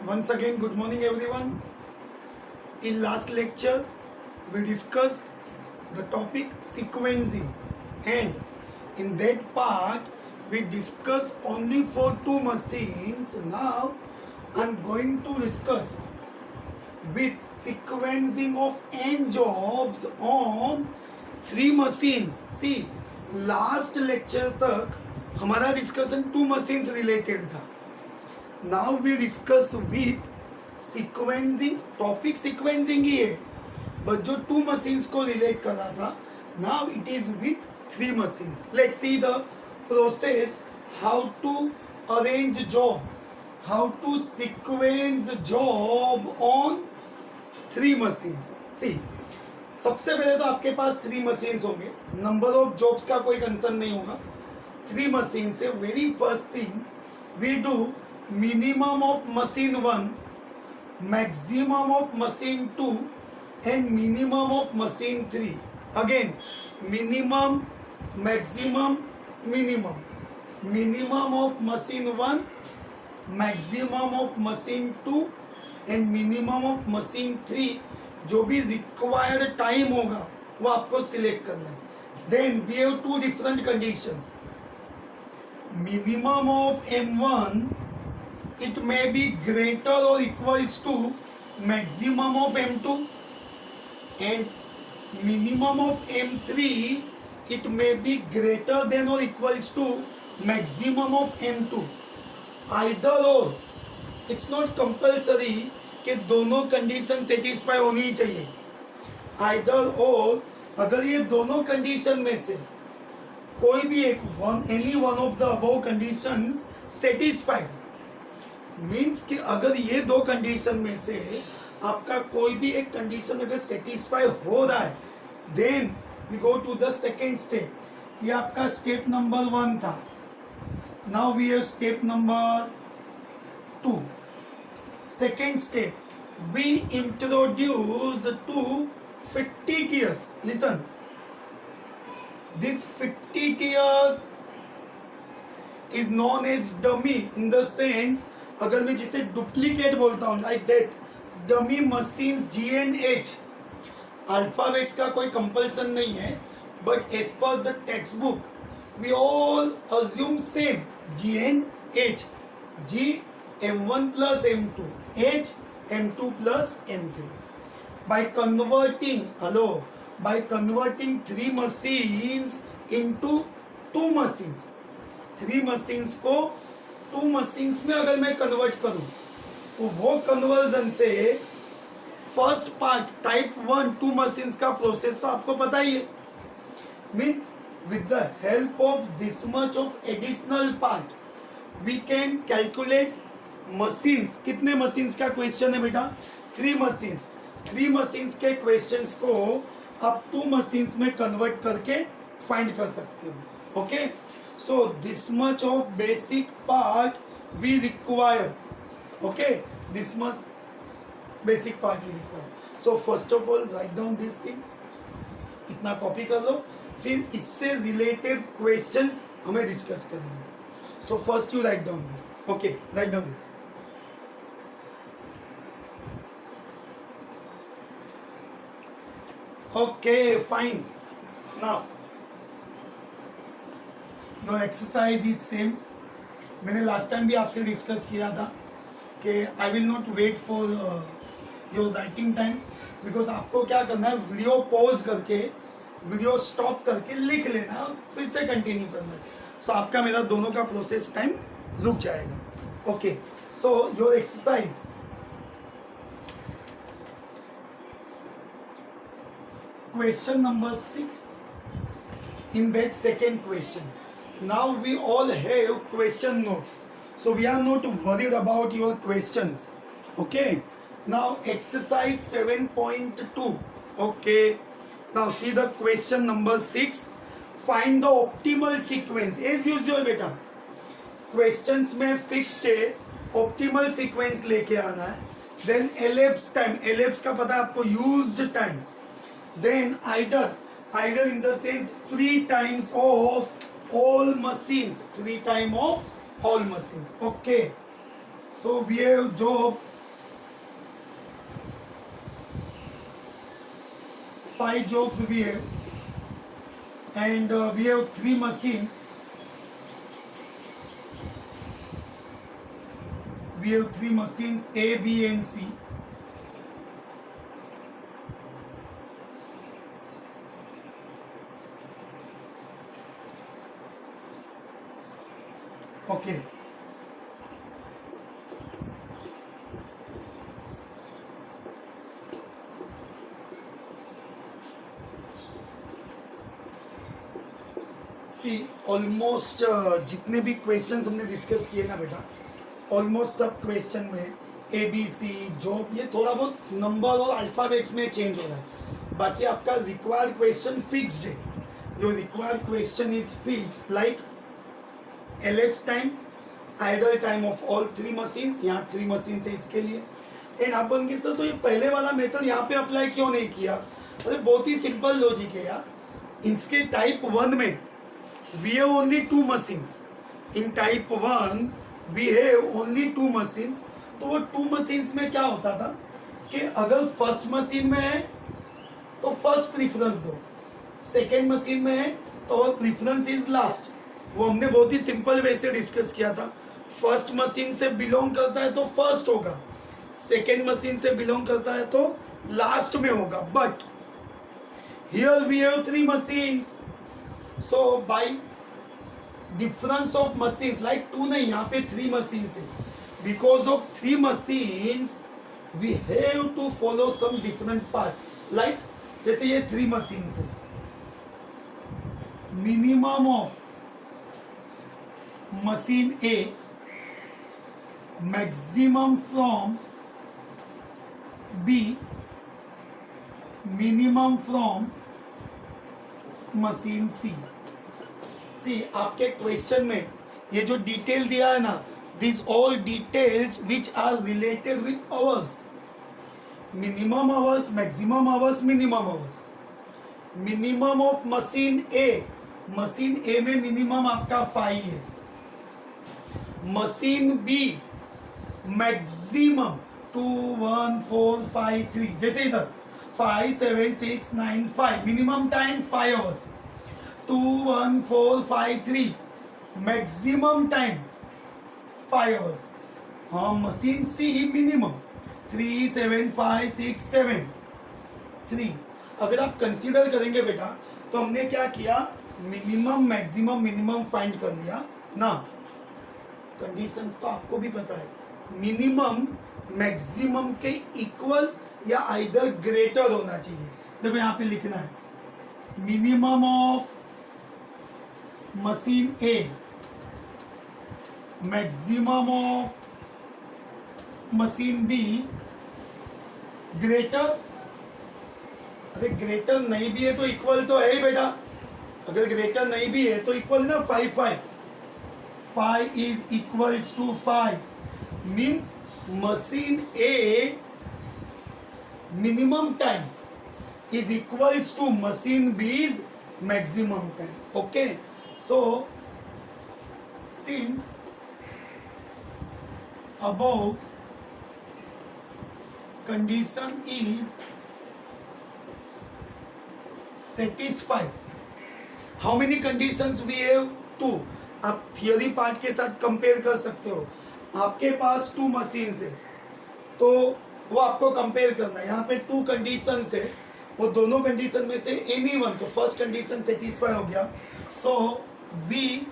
Once again, good morning everyone. In last lecture, we discussed the topic sequencing, and in that part, we discussed only for two machines. Now, I'm going to discuss with sequencing of n jobs on three machines. See, last lecture तक हमारा discussion two machines related था. Now we discuss with sequencing. Topic sequencing ही है, but जो to machines को relate कर रहा था, now it is with three machines. Let's see the process how to arrange job, how to sequence job on three machines. See, सबसे पहले तो आपके पास थ्री मशीन्स होंगे. नंबर ऑफ जॉब्स का कोई कंसर्न नहीं होगा. थ्री मशीन से very first thing we do minimum of machine 1, maximum of machine 2 and minimum of machine 3. Again, minimum, maximum, minimum. Minimum of machine 1, maximum of machine 2 and minimum of machine 3. जो भी required time होगा वो आपको select करना है. Then we have two different conditions. Minimum of M1, it may be greater or equals to maximum of M2, and minimum of M3, it may be greater than or equals to maximum of M2. Either or, it's not compulsory कि दोनों condition satisfy होनी ही चाहिए. Either or, अगर ये दोनों condition में से कोई भी एक any one of the above conditions satisfied means कि अगर ये दो कंडीशन में से आपका कोई भी एक कंडीशन अगर सेटिस्फाई हो रहा है, then we go to the second step. ये आपका स्टेप नंबर 1 था. Now we have step number 2. Second step, we introduce to 50 tiers. Listen, this 50 tiers is known as dummy in the sense, अगर मैं जिसे duplicate बोलता हूँ like that, dummy machines GNH. Alphabets का कोई कंपल्सन नहीं है, but as per the text book we all assume same GNH. G M1 plus M2, H M2 plus M3. By converting three machines into two machines, three machines को two machines में अगर मैं convert करूं तो वो conversion से first part type 1 two machines का process तो आपको पता ही है. Means with the help of this much of additional part we can calculate machines. कितने मशीन्स का क्वेश्चन है बेटा? Three machines. थ्री मशीन्स के क्वेश्चंस को आप टू मशीन्स में कन्वर्ट करके फाइंड कर सकते हो. Okay, so this much of basic part we require. Okay, this much basic part we require. So first of all write down this thing. इतना copy कर लो, फिर इससे रिलेटेड क्वेश्चंस हमें डिस्कस करने हैं. So first you write down this. Okay, write down this. Okay, fine. Now your exercise is same. मैंने last time भी आपसे डिस्कस किया था कि I will not wait for your writing time, because आपको क्या करना है, वीडियो पॉज करके वीडियो स्टॉप करके लिख लेना, फिर से कंटिन्यू करना है. सो आपका मेरा दोनों का प्रोसेस टाइम रुक जाएगा. Okay, so your exercise, question number 6. in that second question, now we all have question notes, so we are not worried about your questions. Okay, now exercise 7.2. okay, now see the question number 6. find the optimal sequence. as usual beta, questions में fixed है, optimal sequence लेके आना है. then elapsed time, elapsed का पता है आपको, used time. then idle in the sense free times of all machines, free time of all machines. Okay, so we have job 5 jobs we have, and we have 3 machines. We have 3 machines A, B and C. Okay. See almost जितने भी questions हमने discuss किए ना बेटा, almost सब question में A B C job ये थोड़ा बहुत नंबर और अल्फ़ाबेट्स में चेंज हो रहा है, बाकी आपका रिक्वायर्ड क्वेश्चन फिक्स्ड है. Your required question is fixed like elapsed time, idle time of all 3 machines. यहाँ 3 मशीन्स है इसके लिए. एंड आप बोलेंगे सर तो ये पहले वाला मेथड यहाँ पे अप्लाई क्यों नहीं किया? अरे बहुत ही सिंपल लॉजिक है यार. इसके टाइप 1 में we have only 2 machines. In type 1 we have only 2 machines. तो वो 2 machines में क्या होता था कि अगर फर्स्ट मशीन में है तो फर्स्ट प्रीफरेंस दो, सेकेंड मशीन में है तो प्रीफरेंस इज लास्ट. वो हमने बहुत ही सिंपल वे से डिस्कस किया था. फर्स्ट मशीन से बिलोंग करता है तो फर्स्ट होगा, सेकेंड मशीन से बिलोंग करता है तो लास्ट में होगा. But here we have 3 machines. So by difference of machines, like 2 नहीं, यहाँ पे 3 machines है. Because of 3 machines, we have to follow some different part. Like जैसे ये 3 machines है. Minimum of machine A, maximum from B, minimum from machine C. See आपके question में ये जो डिटेल दिया है ना, this all details which are related with hours. Minimum hours, maximum hours, minimum hours. Minimum of machine A, machine A में minimum आपका 5 है. मशीन बी मैक्सिमम 2 1 4 5 3, जैसे इधर 5 7 6 9 5, minimum time 5 hours. 2 1 4 5 3, maximum time 5 hours. हाँ, machine सी minimum 3 7 5 6 7 3. अगर आप consider करेंगे बेटा तो हमने क्या किया, मिनिमम मैक्सिमम मिनिमम फाइंड कर लिया ना. कंडीशंस तो आपको भी पता है, मिनिमम मैक्सिमम के इक्वल या आइदर ग्रेटर होना चाहिए. देखो यहाँ पे लिखना है minimum of machine A, maximum of machine be greater. अरे ग्रेटर नहीं भी है तो इक्वल तो है ही बेटा. अगर ग्रेटर नहीं भी है तो इक्वल ना 5 5. 5 is equals to 5 means machine A minimum time is equals to machine B's maximum time. Okay, so since above condition is satisfied, how many conditions we have? 2. आप थियोरी पार्ट के साथ compare कर सकते हो. आपके पास 2 machines है तो वो आपको कंपेयर करना है. यहाँ पे 2 कंडीशंस है, वो दोनों कंडीशन में से एनी वन, तो फर्स्ट कंडीशन सेटिस्फाई हो गया. So we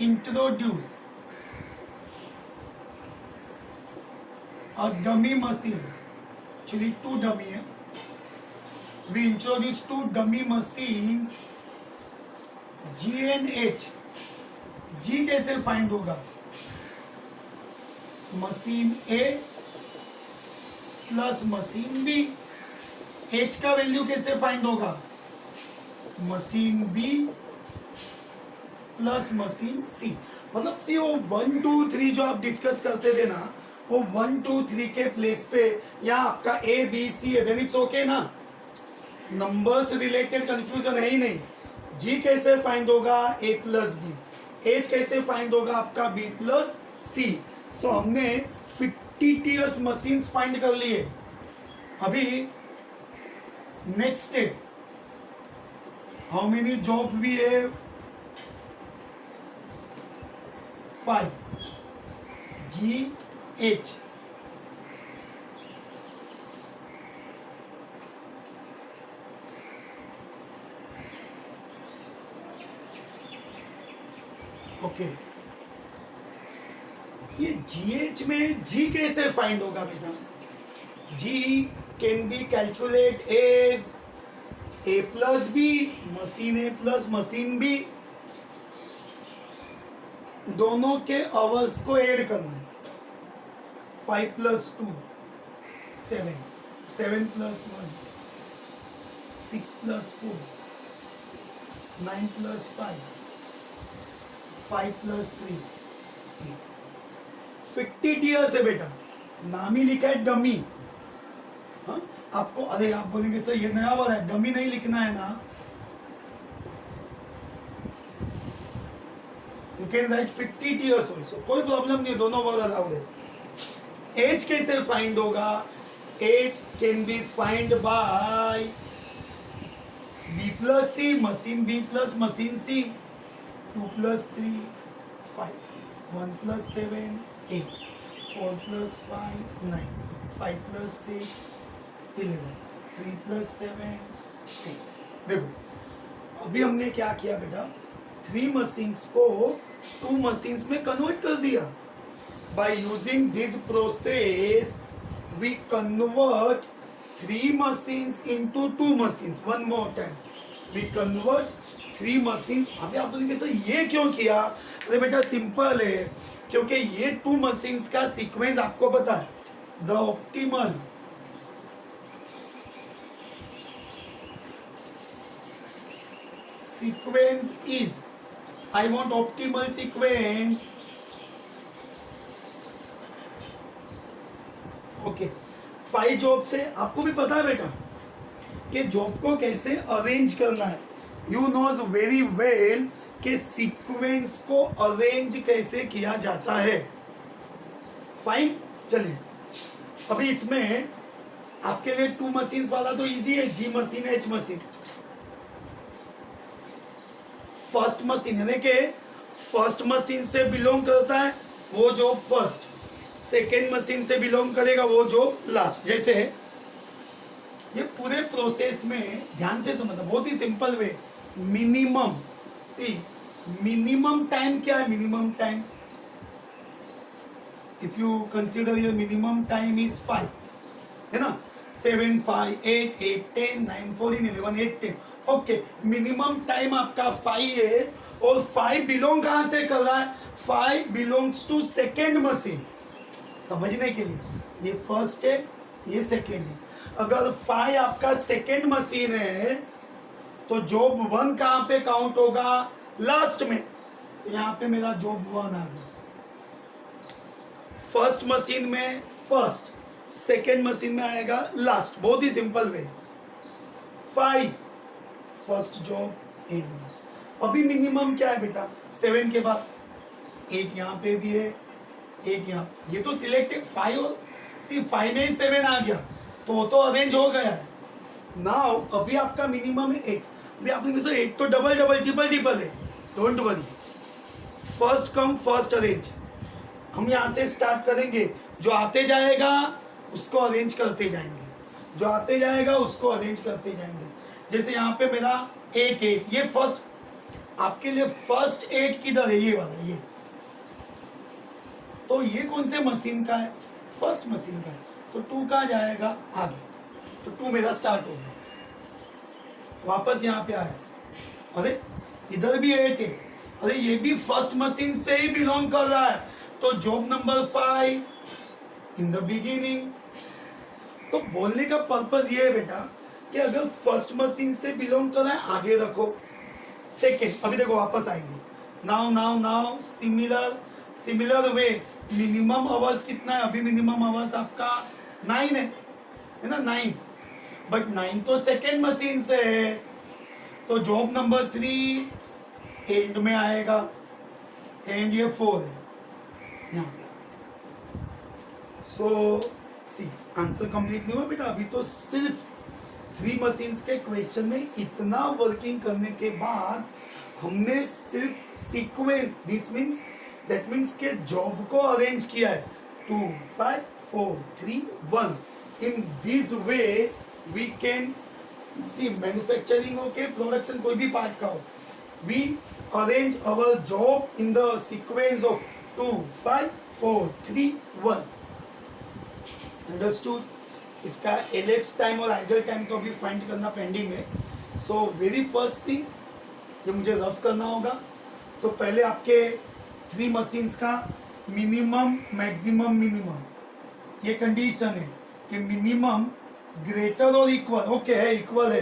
introduce a dummy machine, actually 2 dummy है. We introduce 2 dummy machines G and H. G कैसे फाइंड होगा? Machine A plus machine B. H का वैल्यू कैसे फाइंड होगा? Machine B plus machine C. मतलब सी वो 1 2 3 जो आप डिस्कस करते थे ना, वो 1 2 3 के प्लेस पे यहाँ आपका A B C है, देन इट्स ओके ना. नंबर से रिलेटेड कंफ्यूजन है ही नहीं. G कैसे फाइंड होगा? A plus B. H कैसे फाइंड होगा? आपका B प्लस C. सो हमने 50 मशीन्स फाइंड कर लिए. अभी next step, how many job we have, 5, GH. Okay, ये GH में G कैसे फाइंड होगा बेटा? G can be calculate as A plus B, machine A plus machine B, दोनों के आवर्स को ऐड करना है। 5 plus 2 7, 7 plus 1 6 plus 4 9 plus 5 5 plus 3 50 tiers है बेटा, नाम ही लिखा है डमी। हाँ, आपको अरे आप बोलेंगे सर ये नया वर्ड है, डमी नहीं लिखना है ना, you can write 50 tiers also, कोई प्रॉब्लम नहीं, दोनों वर्ड अलाउड है। एज कैसे फाइंड होगा? H can be find by B plus C, machine B plus machine C, 2 plus 3 5, 1 plus 7 8, 4 plus 5 9, 5 plus 6 11, 3 plus 7 8। देखो अभी हमने क्या किया बेटा, 3 मशीन्स को 2 मशीन्स में कन्वर्ट कर दिया। By using this process, we convert 3 machines into 2 machines. One more time, we convert 3 machines. अभी आप बोलेंगे सर ये क्यों किया? अरे बेटा सिंपल है, क्योंकि ये 2 machines का सीक्वेंस आपको पता है। The optimal sequence is, I want optimal sequence. Okay, 5 job से आपको भी पता है बेटा कि जॉब को कैसे अरेंज करना है। यू नोज वेरी वेल कि सीक्वेंस को अरेंज कैसे किया जाता है। फाइन, चलिए अभी इसमें आपके लिए 2 मशीन्स वाला तो इजी है, G machine H machine. First machine यानी कि फर्स्ट मशीन से बिलोंग करता है वो जॉब फर्स्ट, सेकेंड मशीन से बिलोंग करेगा वो जो लास्ट। जैसे ये पूरे प्रोसेस में ध्यान से समझना, बहुत ही simple way. Minimum C, minimum time क्या है? Minimum time, if you consider your minimum time is 5, है ना, 7 5 8 8 10 9 14 11 8 10। ओके, मिनिमम टाइम आपका 5 है और 5 बिलोंग कहां से कर रहा है? 5 बिलोंग्स टू सेकेंड मशीन। समझने के लिए ये फर्स्ट है, ये सेकेंड है। अगर 5 आपका सेकेंड मशीन है तो जॉब 1 कहां पे काउंट होगा? लास्ट में। तो यहां पे मेरा जॉब 1 आ गया। फर्स्ट मशीन में फर्स्ट, सेकेंड मशीन में आएगा लास्ट। बहुत ही सिंपल वे। 5 फर्स्ट जॉब 8। अभी मिनिमम क्या है बेटा? 7 के बाद 8 यहाँ पे भी है, 8 यहाँ। ये तो सिलेक्टेड 5 और सिर्फ 5 में ही 7 आ गया तो वो तो अरेंज हो गया है। नाउ अभी आपका मिनिमम है 8। अभी आप लोग 8 तो डबल डबल ट्रिपल ट्रिपल है, don't worry. First come first arrange. हम यहाँ से स्टार्ट करेंगे, जो आते जाएगा उसको अरेंज करते जाएंगे, जो आते जाएगा उसको अरेंज करते जाएंगे। जैसे यहाँ पे मेरा 8 8, ये फर्स्ट आपके लिए फर्स्ट 8 किधर है? ये वाला, ये। तो ये कौन से मशीन का है? फर्स्ट मशीन का है। तो 2 कहाँ जाएगा? आगे। तो 2 मेरा स्टार्ट हो गया, वापस यहाँ पे आया। अरे इधर भी 8 है, अरे ये भी फर्स्ट मशीन से ही बिलोंग कर रहा है। तो job number 5 in the beginning. तो बोलने का पर्पज ये है बेटा कि अगर फर्स्ट मशीन से बिलोंग कर रहा है आगे रखो, सेकेंड। अभी देखो वापस आएंगे। Now now now similar way. Minimum hours कितना है? अभी मिनिमम आवर्स आपका 9 है ना, 9। बट 9 तो सेकेंड मशीन से है, तो जॉब नंबर 3 एंड में आएगा, एंड ये 4 है यहाँ पे। सो 6। आंसर कंप्लीट नहीं हुआ बेटा, अभी तो सिर्फ 3 मशीन्स के क्वेश्चन में इतना वर्किंग करने के बाद हमने सिर्फ sequence, this means that means के जॉब को अरेंज किया है 2 5 4 3 1। In this way we can see manufacturing हो के प्रोडक्शन कोई भी पार्ट का हो, we arrange our job in the sequence of 2 5 4 3 1। Understood? इसका एलिप्स टाइम और आइडल टाइम तो अभी फाइंड करना पेंडिंग है। सो वेरी फर्स्ट थिंग जो मुझे रफ करना होगा, तो पहले आपके 3 मशीन्स का मिनिमम मैक्सिमम मिनिमम, ये कंडीशन है कि मिनिमम ग्रेटर और इक्वल, ओके है, इक्वल है,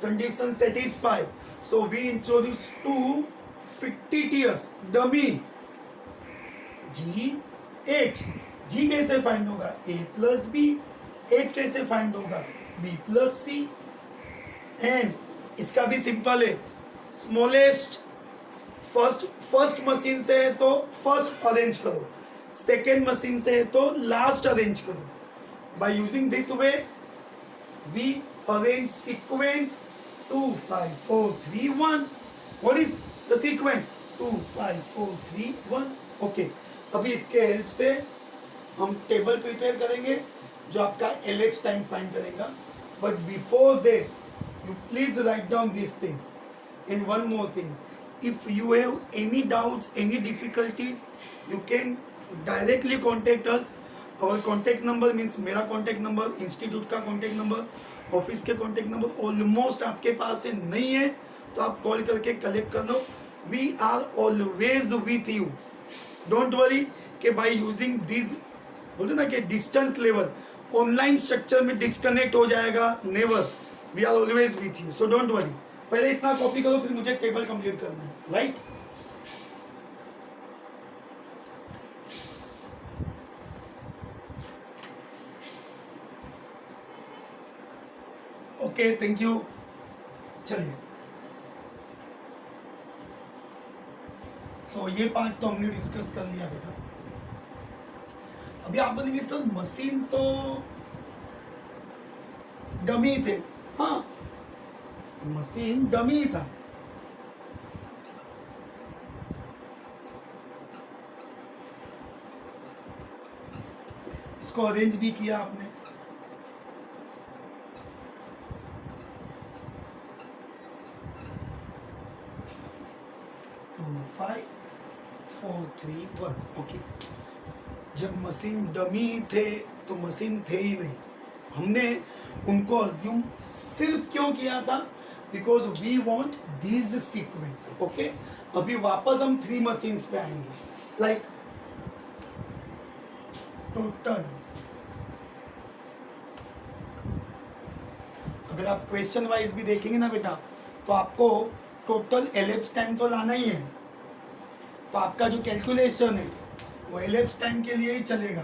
condition satisfied. So we introduce 2 fictitious dummy G H. G कैसे फाइंड होगा? a plus B. एच कैसे फाइंड होगा? b plus C. एंड इसका भी सिंपल है, स्मॉलेस्ट फर्स्ट मशीन से है तो फर्स्ट अरेंज करो, सेकेंड मशीन से है तो लास्ट अरेंज करो। By using this way we arrange sequence 2 5 4 3 1। What is the sequence? 2 5 4 3 1। Okay, अभी इसके हेल्प से हम टेबल प्रिपेयर करेंगे जो आपका एलिप्स टाइम फाइंड करेगा। But before that you please write down this thing. And one more thing, if you have any doubts, any difficulties, you can directly contact us. Our contact number means मेरा contact number, institute का contact number, office के contact number almost आपके पास है, नहीं है तो आप call करके कलेक्ट कर लो। We are always with you. Don't worry कि by using this, बोलते ना कि डिस्टेंस लेवल ऑनलाइन स्ट्रक्चर में डिस्कनेक्ट हो जाएगा, never. We are always with you, so don't worry. पहले इतना कॉपी करो, फिर मुझे टेबल कंप्लीट करना है, राइट? Okay, thank you. चलिए, सो ये पार्ट तो हमने डिस्कस कर लिया बेटा। अभी आप बोलेंगे सर मशीन तो डमी थे। हाँ, मशीन डमी था, इसको अरेंज भी किया आपने। टू 5 4 3 1। ओके, जब मशीन डमी थे तो मशीन थे ही नहीं, हमने उनको अज्यूम सिर्फ क्यों किया था? Because we want this sequence. Okay, अभी वापस हम 3 मशीन्स पे आएंगे। लाइक टोटल, अगर आप क्वेश्चन वाइज भी देखेंगे ना बेटा, तो आपको टोटल एलिप्स टाइम तो लाना ही है। तो आपका जो कैलकुलेशन है वो एलिप्स टाइम के लिए ही चलेगा।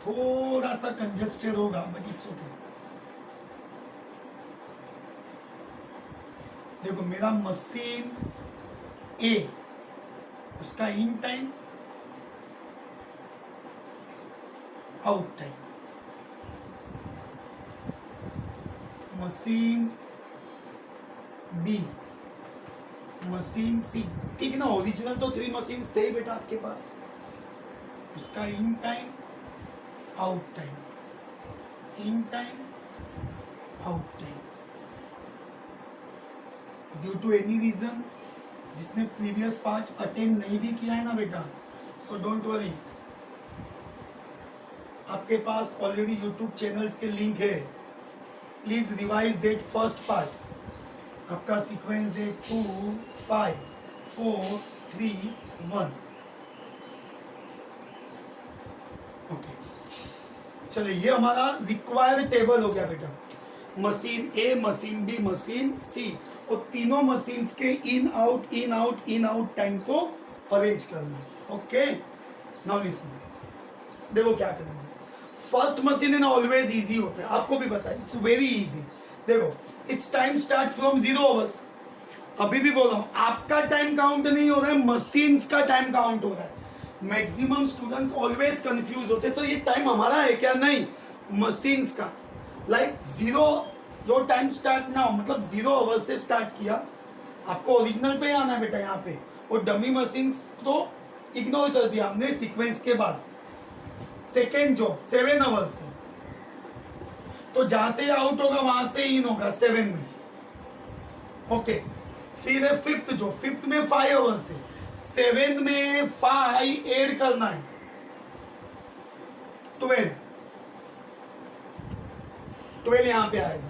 थोड़ा सा कंजेस्टेड होगा, बट इट्स ओके। देखो, मेरा मशीन ए, उसका in time out time, machine B, machine C, ठीक है ना? ओरिजिनल तो 3 मशीन थे ही बेटा आपके पास। उसका in time out time, in time out time. Due to any reason जिसने प्रीवियस पार्ट अटेंड नहीं भी किया है ना बेटा, सो डोंट वरी, आपके पास ऑलरेडी यूट्यूब चैनल्स के लिंक है। Please revise that first part. आपका सीक्वेंस है 2 5 4 3 1। ओके, चलिए, ये हमारा रिक्वायर्ड टेबल हो गया बेटा। Machine A, machine B, machine सी, और तीनों मशीन्स के in out in out in out time को अरेंज करना। ओके, नाउ लिसन, देखो क्या करेंगे। फर्स्ट मशीन है ना, ऑलवेज इजी होता है, आपको भी पता है, इट्स वेरी इजी। देखो, it's time start from 0 hours. अभी भी बोल रहा हूँ, आपका टाइम काउंट नहीं हो रहा है, मशीन्स का टाइम काउंट हो रहा है। मैक्सिमम स्टूडेंट्स ऑलवेज कंफ्यूज होते सर ये टाइम हमारा है क्या? नहीं, मशीन्स का। लाइक जीरो, जो टाइम स्टार्ट ना हो मतलब 0 आवर से स्टार्ट किया, आपको ओरिजिनल पे आना है बेटा यहाँ पे, और डमी मशीन्स तो इग्नोर कर दिया हमने सीक्वेंस के बाद। सेकेंड जॉब 7 आवर्स है, तो जहां से आउट होगा वहां से इन होगा 7 में। ओके, फिर है फिफ्थ जॉब, फिफ्थ में 5 आवर्स है, 7 में 5 ऐड करना है, 12 यहां पे आएगा।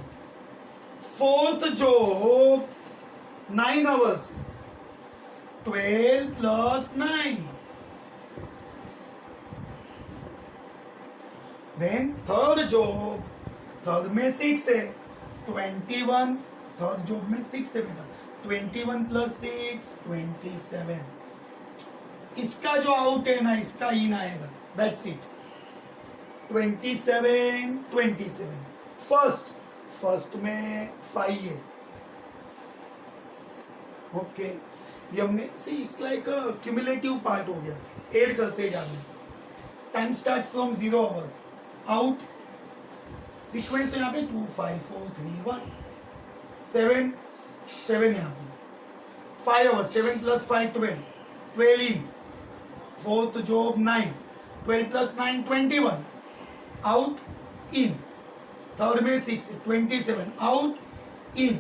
Fourth job 9 hours, 12 plus 9। Then third job, third में 6 है, 21, थर्ड जॉब में 6 है बेटा, 21 प्लस 6 27। इसका जो आउट है ना इसका इन आएगा, दैट्स इट। 27 27। फर्स्ट में 5 है। ओके, ये हमने see it's like cumulative part हो गया, ऐड करते जाना। Time start from 0 hours, out sequence तो यहाँ पे 2 5 4 3 1 7 7 यहाँ पे 5 hours, 7 plus 5 12, 12 in. Fourth job 9, 12 plus 9 21, out in. Third में 6 27, आउट इन।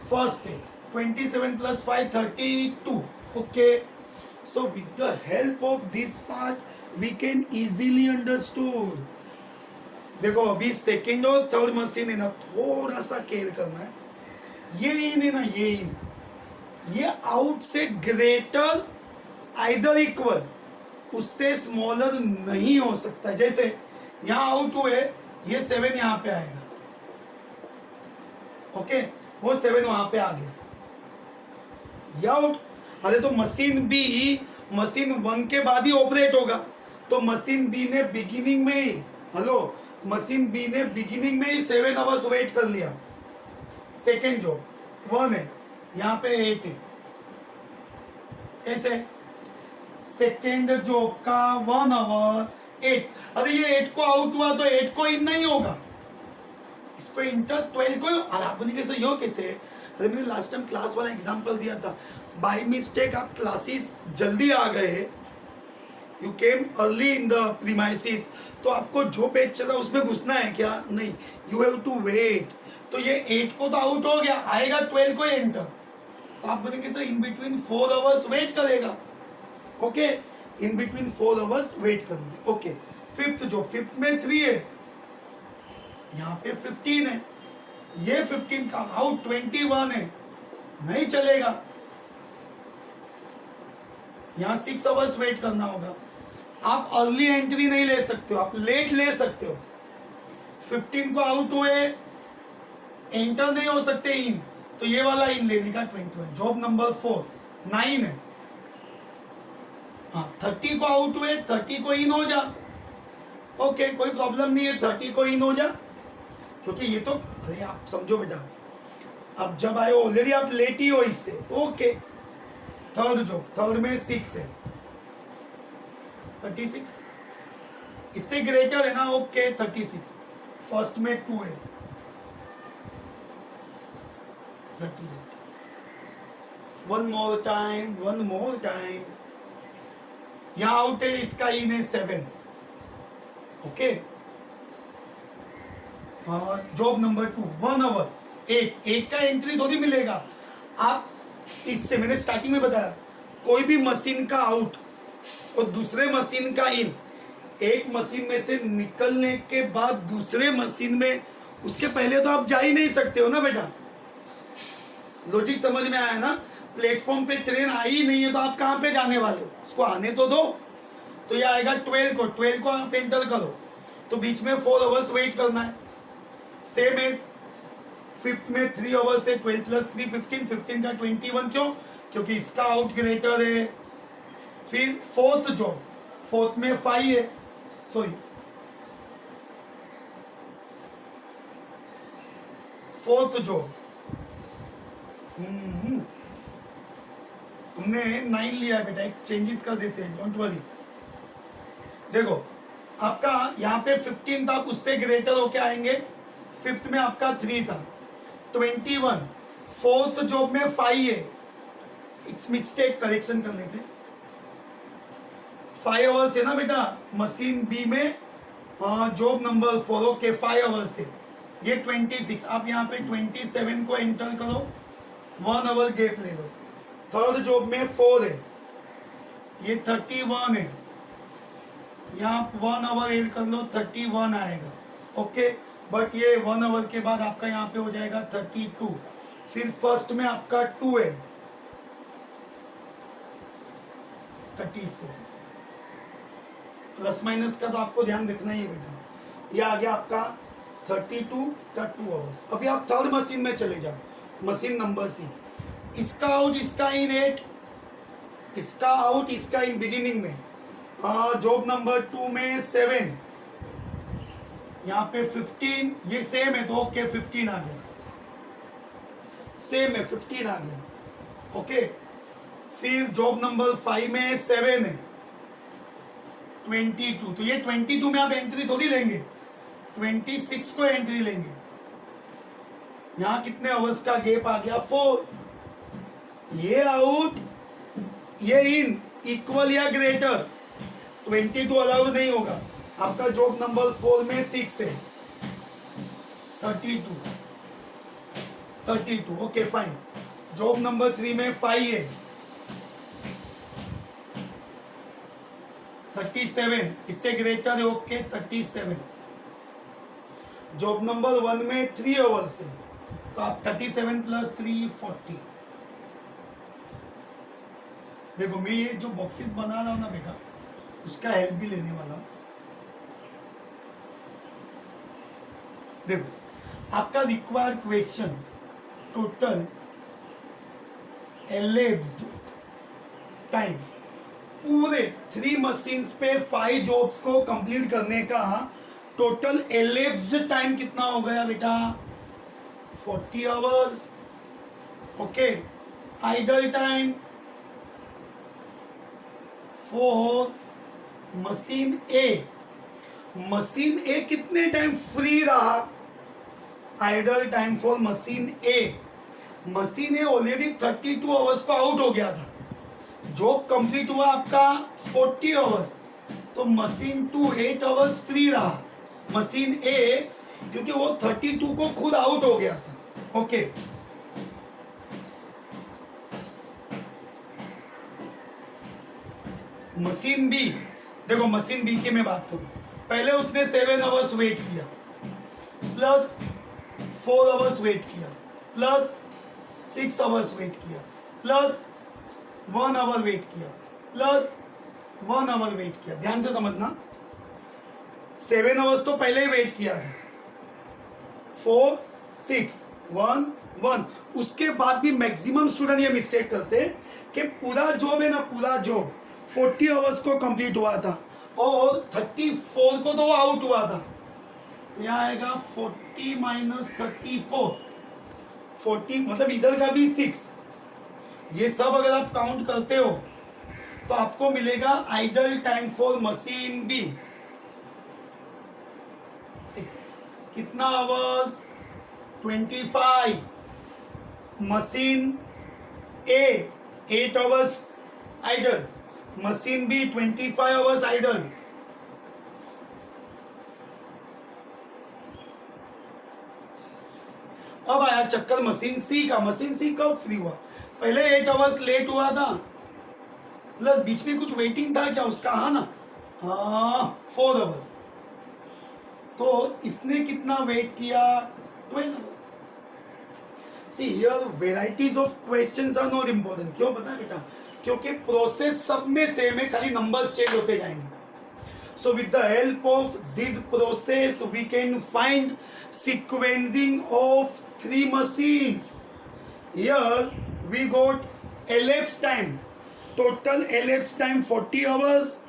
फर्स्ट है 27 plus 5 32। Okay, so with the help of this part we can easily understood। देखो अभी second और थर्ड मशीन है ना, थोड़ा सा केयर करना है। ये इन है ना, ये इन, ये आउट से ग्रेटर आइदर इक्वल, उससे स्मॉलर नहीं हो सकता। जैसे यहां आउट हुए, ये 7 यहां पे आएगा। ओके, वो 7 वहां पे आ गया, ये आउट। अरे तो मशीन बी मशीन 1 के बाद ही ऑपरेट होगा, तो मशीन बी ने बिगिनिंग में ही, हेलो, मशीन बी ने बिगिनिंग में ही 7 आवर्स वेट कर लिया। सेकेंड जॉब 1 है, यहाँ पे 8 है। कैसे? सेकेंड जॉब का 1 आवर 8। अरे ये 8 को आउट हुआ तो 8 को इन नहीं होगा, इसको इंटर 12 को। अरे आप बोलिए कैसे, यो कैसे? अरे मैंने लास्ट टाइम क्लास वाला एग्जांपल दिया था, बाय मिस्टेक आप क्लासेस जल्दी आ गए, you came early in the premises, तो आपको जो पेज चला उसमें घुसना है क्या? नहीं, यू हैव टू वेट। तो ये 8 को तो आउट हो गया, आएगा 12 को एंटर, तो आप बोलेंगे sir in between 4 hours wait करेगा। Okay, in between 4 hours wait करेंगे। ओके, फिफ्थ जो, फिफ्थ में 3 है, यहाँ पे 15 है, ये 15 का आउट 21 है, नहीं चलेगा, यहाँ 6 आवर्स वेट करना होगा। आप अर्ली एंट्री नहीं ले सकते हो, आप लेट ले सकते हो। 15 को आउट हुए, एंटर नहीं हो सकते इन, तो ये वाला इन लेने का 21। जॉब नंबर 4 9 है, हाँ 30 को आउट हुए, 30 को इन हो जा। ओके, कोई प्रॉब्लम नहीं है, 30 को इन हो जा, क्योंकि ये तो, अरे आप समझो बेटा, अब जब आए ऑलरेडी आप लेट ही हो इससे, तो ओके। थर्ड जॉब, थर्ड में 6 है, 36, इससे ग्रेटर है ना, ओके 36। फर्स्ट में 2 है, 38। वन मोर टाइम, यहां आउट है, इसका इन है 7। ओके, जॉब नंबर 2 1 आवर 8 का एंट्री थोड़ी मिलेगा। आप इससे, मैंने स्टार्टिंग में बताया, कोई भी मशीन का आउट और दूसरे मशीन का इन, एक मशीन में से निकलने के बाद दूसरे मशीन में, उसके पहले तो आप जा ही नहीं सकते हो ना बेटा। लॉजिक समझ में आया ना? प्लेटफॉर्म पे ट्रेन आई नहीं है तो आप कहाँ पे जाने वाले हो, उसको आने तो दो। तो ये आएगा 12 को आप एंटर करो, तो बीच में 4 आवर्स वेट करना है। सेम एज फिफ्थ में 3 आवर्स है, 12 प्लस 3 15, 15 का 21। क्यों? क्योंकि इसका आउट ग्रेटर है। फिर फोर्थ जॉब, फोर्थ में 5 है, सॉरी फोर्थ जॉब, हमने 9 लिया है बेटा, एक चेंजेस कर देते हैं, डोंट वरी। देखो आपका यहाँ पे 15 था, उससे ग्रेटर होके आएंगे, फिफ्थ में आपका 3 था, 21, फोर्थ जॉब में 5 है, इट्स मिस्टेक, करेक्शन कर लेते, 5 आवर्स है ना बेटा मशीन बी में, जॉब नंबर 4, ओके 5 आवर्स है, ये 26, आप यहाँ पे 27 को एंटर करो, 1 आवर गैप ले लो, थर्ड जॉब में 4 है, ये 31 है, यहाँ 1 आवर ऐड कर लो, 31 आएगा, ओके, बट ये 1 आवर के बाद आपका यहाँ पे हो जाएगा 32, फिर फर्स्ट में आपका 2 है, 34, प्लस माइनस का तो आपको ध्यान रखना ही है बेटा, ये आ गया आपका 32 का 2 आवर्स। अभी आप थर्ड मशीन में चले जाओ, मशीन नंबर सी, इसका आउट इसका इन 8, इसका आउट इसका इन बिगिनिंग में, जॉब नंबर 2 में 7, यहाँ पे 15, ये सेम है तो ओके 15 आ गया, सेम है 15 आ गया, ओके, फिर जॉब नंबर 5 में 7 है, 22, तो ये 22 में आप एंट्री थोड़ी लेंगे, 26 को एंट्री लेंगे, यहाँ कितने आवर्स का गैप आ गया 4, ये आउट ये इन, इक्वल या ग्रेटर, 22 अलाउड नहीं होगा, आपका जॉब नंबर 4 में 6 है, 32, ओके फाइन, जॉब नंबर 3 में 5 है, 37, इससे ग्रेटर है, ओके 37, जॉब नंबर 1 में 3 आवर्स है, तो आप 37 प्लस 3 40, देखो मैं ये जो बॉक्सेस बना रहा हूं ना बेटा, उसका हेल्प भी लेने वाला हूं, देखो आपका रिक्वायर्ड क्वेश्चन, टोटल एलेप्स्ड टाइम, पूरे 3 मशीन्स पे 5 जॉब्स को कंप्लीट करने का टोटल एलेप्स्ड टाइम कितना हो गया बेटा 40 hours, okay, idle time 4, machine A, machine A कितने टाइम फ्री रहा, idle time for machine A, machine A already 32 hours को आउट हो गया था, जॉब कंप्लीट हुआ आपका 40 आवर्स, तो मशीन 2 8 आवर्स फ्री रहा, मशीन ए क्योंकि वो 32 को खुद आउट हो गया था, ओके, मशीन बी, देखो मशीन बी की मैं बात करूं, पहले उसने 7 आवर्स वेट किया, प्लस 4 आवर्स वेट किया, प्लस 6 आवर्स वेट किया, प्लस 1 आवर वेट किया, प्लस 1 आवर वेट किया, ध्यान से समझना, 7 आवर्स तो पहले ही वेट किया है, 4 6 1 1, उसके बाद भी मैक्सिमम स्टूडेंट ये मिस्टेक करते हैं कि पूरा जॉब है ना, पूरा जॉब 40 आवर्स को कंप्लीट हुआ था और 34 को तो आउट हुआ था, तो यहाँ आएगा 40 माइनस 34, 40 मतलब इधर का भी 6, ये सब अगर आप काउंट करते हो तो आपको मिलेगा idle time for machine B 6, कितना hours 25, machine A 8 hours idle, machine B 25 hours idle, अब आया चक्कर मशीन सी का, मशीन सी कब फ्री हुआ, पहले 8 आवर्स लेट हुआ था, प्लस बीच में कुछ वेटिंग था क्या उसका, हाँ ना, हाँ 4 आवर्स, तो इसने कितना वेट किया 12 hours. See here varieties of questions are not important, क्यों पता है बेटा, क्योंकि प्रोसेस सब में सेम है, खाली नंबर्स चेंज होते जाएंगे, so with the help of this process we can find sequencing of 3 machines. Here we got elapsed time, total elapsed time 40 hours,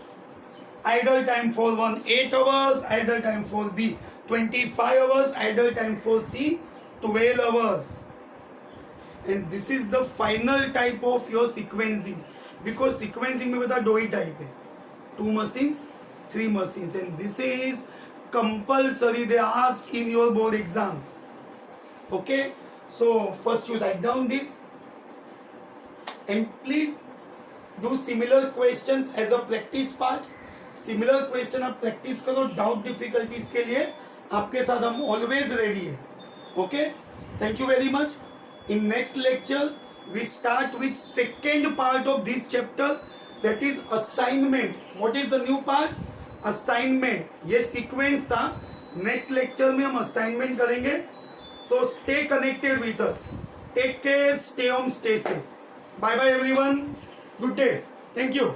idle time for 1 8 hours, idle time for B 25 hours, idle time for C 12 hours, and this is the final type of your sequencing, because sequencing में बता 2 ही type है, 2 machines 3 machines, and this is compulsory. They ask in your board exams. Okay, so first you write down this, and please do similar questions as a practice part. Similar question आप practice करो. Doubt difficulties के लिए आपके साथ हम always ready है. Okay, thank you very much. In next lecture we start with second part of this chapter, that is assignment. What is the new part? Assignment. ये sequence था. Next lecture में हम असाइनमेंट करेंगे. So stay connected with us. Take care, stay home, stay safe. Bye bye everyone. Good day. Thank you.